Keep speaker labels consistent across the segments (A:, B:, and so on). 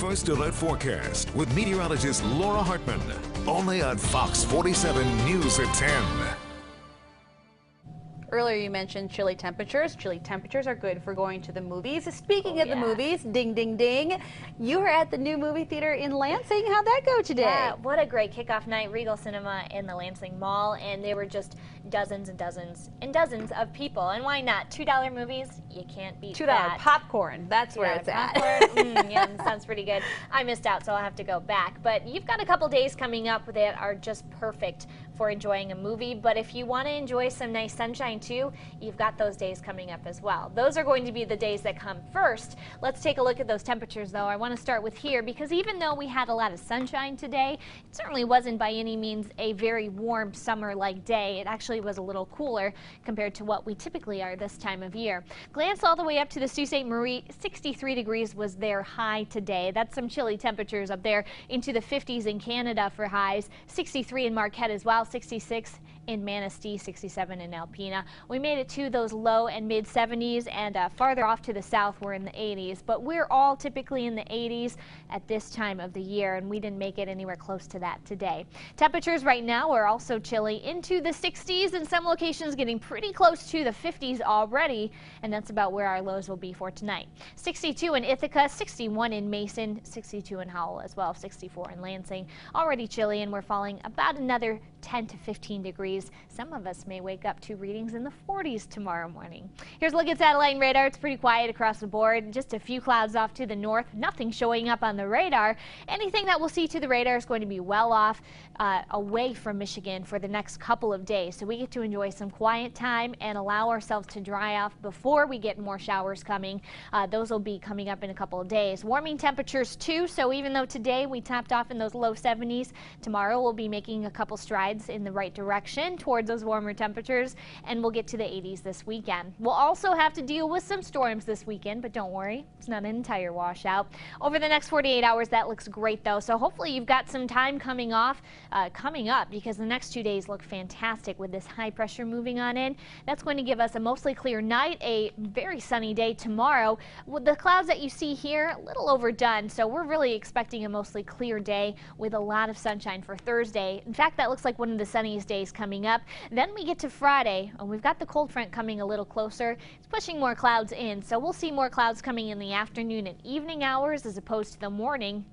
A: First Alert Forecast with meteorologist Laura Hartman. Only on Fox 47 News at 10.
B: Earlier you mentioned chilly temperatures. Chilly temperatures are good for going to the movies. Speaking of the movies, ding, ding, ding, you were at the new movie theater in Lansing. How'd that go today?
C: Yeah, what a great kickoff night. Regal Cinema in the Lansing Mall, and there were just dozens and dozens and dozens of people. And why not? $2 movies, you can't beat
B: $2
C: that.
B: popcorn, that's where it's at.
C: Yeah, sounds pretty good. I missed out, so I'll have to go back. But you've got a couple days coming up that are just perfect for enjoying a movie. But if you want to enjoy some nice sunshine too, you've got those days coming up as well. Those are going to be the days that come first. Let's take a look at those temperatures though. I want to start with here because even though we had a lot of sunshine today, it certainly wasn't by any means a very warm summer-like day. It actually was a little cooler compared to what we typically are this time of year. Glance all the way up to the Sault Ste. Marie. 63 degrees was their high today. That's some chilly temperatures up there into the 50s in Canada for highs. 63 in Marquette as well. 66 in Manistee, 67 in Alpena. We made it to those low and mid 70s, and farther off to the south we're in the 80s, but we're all typically in the 80s at this time of the year, and we didn't make it anywhere close to that today. Temperatures right now are also chilly into the 60s, and some locations getting pretty close to the 50s already, and that's about where our lows will be for tonight. 62 in Ithaca, 61 in Mason, 62 in Howell as well, 64 in Lansing. Already chilly, and we're falling about another 10 to 15 degrees. Some of us may wake up to readings in the 40s tomorrow morning. Here's a look at satellite and radar. It's pretty quiet across the board. Just a few clouds off to the north. Nothing showing up on the radar. Anything that we'll see to the radar is going to be well off away from Michigan for the next couple of days. So we get to enjoy some quiet time and allow ourselves to dry off before we get more showers coming. Those will be coming up in a couple of days. Warming temperatures too. So even though today we topped off in those low 70s, tomorrow we'll be making a couple strides in the right direction towards those warmer temperatures, and we'll get to the 80s this weekend. We'll also have to deal with some storms this weekend, but don't worry, it's not an entire washout. Over the next 48 hours, that looks great though, so hopefully you've got some time coming up because the next 2 days look fantastic with this high pressure moving on in. That's going to give us a mostly clear night, a very sunny day tomorrow. With the clouds that you see here, a little overdone, so we're really expecting a mostly clear day with a lot of sunshine for Thursday. In fact, that looks like one of the sunniest days coming up. Then we get to Friday, and we've got the cold front coming a little closer. It's pushing more clouds in, so we'll see more clouds coming in the afternoon and evening hours as opposed to the morning.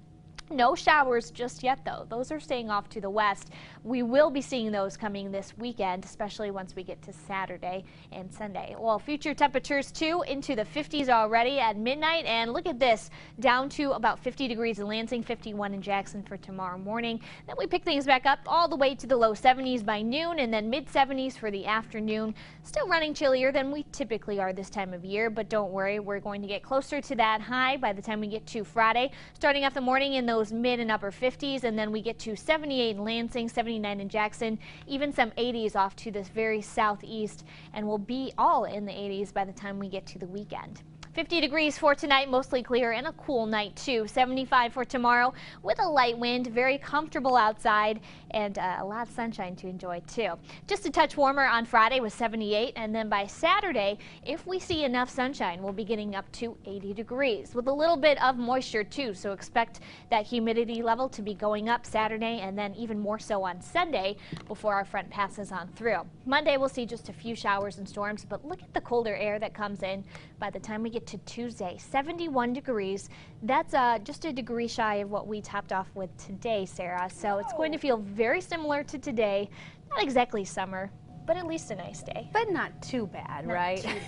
C: No showers just yet though. Those are staying off to the west. We will be seeing those coming this weekend, especially once we get to Saturday and Sunday. Well, future temperatures too into the 50s already at midnight, and look at this, down to about 50 degrees in Lansing, 51 in Jackson for tomorrow morning. Then we pick things back up all the way to the low 70s by noon, and then mid 70s for the afternoon. Still running chillier than we typically are this time of year, but don't worry, we're going to get closer to that high by the time we get to Friday. Starting off the morning in those mid and upper 50s, and then we get to 78 in Lansing, 79 in Jackson, even some 80s off to this very southeast, and we'll be all in the 80s by the time we get to the weekend. 50 degrees for tonight, mostly clear, and a cool night too. 75 for tomorrow with a light wind, very comfortable outside, and a lot of sunshine to enjoy too. Just a touch warmer on Friday with 78, and then by Saturday, if we see enough sunshine, we'll be getting up to 80 degrees with a little bit of moisture too, so expect that humidity level to be going up Saturday and then even more so on Sunday before our front passes on through. Monday we'll see just a few showers and storms, but look at the colder air that comes in by the time we get to Tuesday. 71 degrees. That's just a degree shy of what we topped off with today, Sarah. So it's going to feel very similar to today. Not exactly summer, but at least a nice day.
B: But not too bad, right?
C: Not too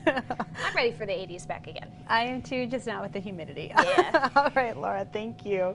C: bad. I'm ready for the 80s back again.
B: I am too, just not with the humidity.
C: Yeah.
B: All right, Laura, thank you.